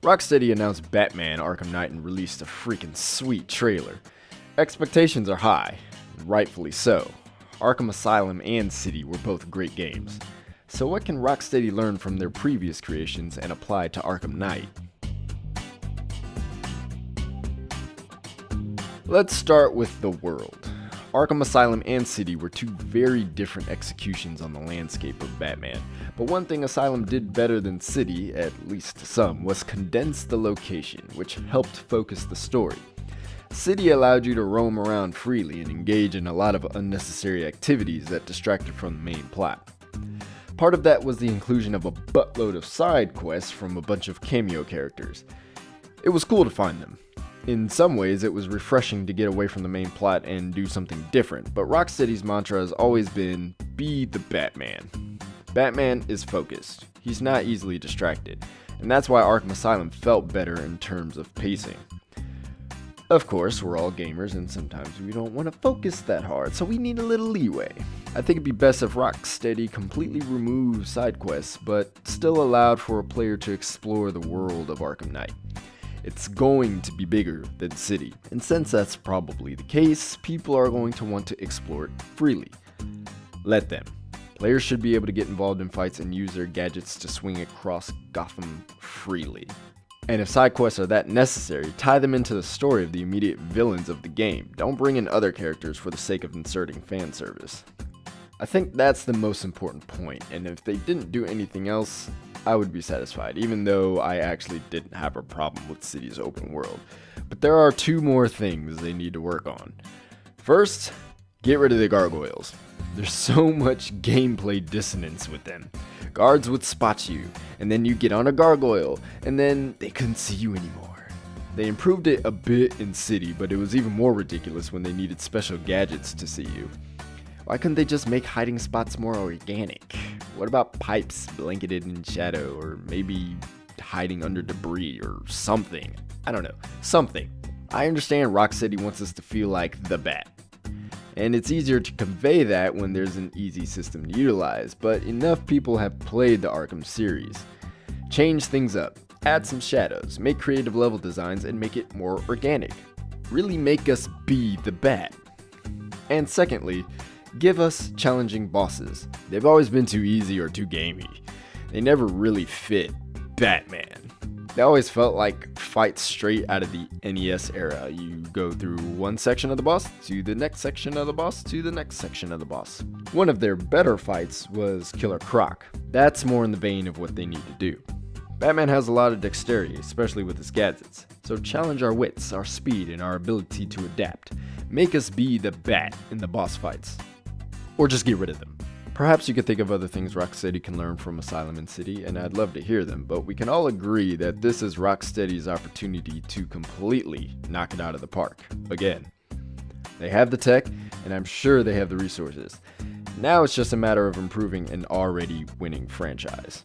Rocksteady announced Batman Arkham Knight and released a freaking sweet trailer. Expectations are high, rightfully so. Arkham Asylum and City were both great games. So what can Rocksteady learn from their previous creations and apply to Arkham Knight? Let's start with the world. Arkham Asylum and City were two very different executions on the landscape of Batman, but one thing Asylum did better than City, at least to some, was condense the location, which helped focus the story. City allowed you to roam around freely and engage in a lot of unnecessary activities that distracted from the main plot. Part of that was the inclusion of a buttload of side quests from a bunch of cameo characters. It was cool to find them. In some ways, it was refreshing to get away from the main plot and do something different, but Rocksteady's mantra has always been, be the Batman. Batman is focused. He's not easily distracted, and that's why Arkham Asylum felt better in terms of pacing. Of course, we're all gamers, and sometimes we don't want to focus that hard, so we need a little leeway. I think it'd be best if Rocksteady completely removed side quests, but still allowed for a player to explore the world of Arkham Knight. It's going to be bigger than City, and since that's probably the case, people are going to want to explore it freely. Let them. Players should be able to get involved in fights and use their gadgets to swing across Gotham freely. And if side quests are that necessary, tie them into the story of the immediate villains of the game. Don't bring in other characters for the sake of inserting fan service. I think that's the most important point, and if they didn't do anything else, I would be satisfied, even though I actually didn't have a problem with City's open world. But there are two more things they need to work on. First, get rid of the gargoyles. There's so much gameplay dissonance with them. Guards would spot you, and then you get on a gargoyle, and then they couldn't see you anymore. They improved it a bit in City, but it was even more ridiculous when they needed special gadgets to see you. Why couldn't they just make hiding spots more organic? What about pipes blanketed in shadow, or maybe hiding under debris or something? I don't know, something. I understand Rocksteady wants us to feel like the Bat, and it's easier to convey that when there's an easy system to utilize, but enough people have played the Arkham series. Change things up, add some shadows, make creative level designs, and make it more organic. Really make us be the Bat. And secondly, give us challenging bosses. They've always been too easy or too gamey. They never really fit Batman. They always felt like fights straight out of the NES era. You go through one section of the boss, to the next section of the boss, to the next section of the boss. One of their better fights was Killer Croc. That's more in the vein of what they need to do. Batman has a lot of dexterity, especially with his gadgets. So challenge our wits, our speed, and our ability to adapt. Make us be the Bat in the boss fights. Or just get rid of them. Perhaps you could think of other things Rocksteady can learn from Asylum and City, and I'd love to hear them, but we can all agree that this is Rocksteady's opportunity to completely knock it out of the park. Again. They have the tech, and I'm sure they have the resources. Now it's just a matter of improving an already winning franchise.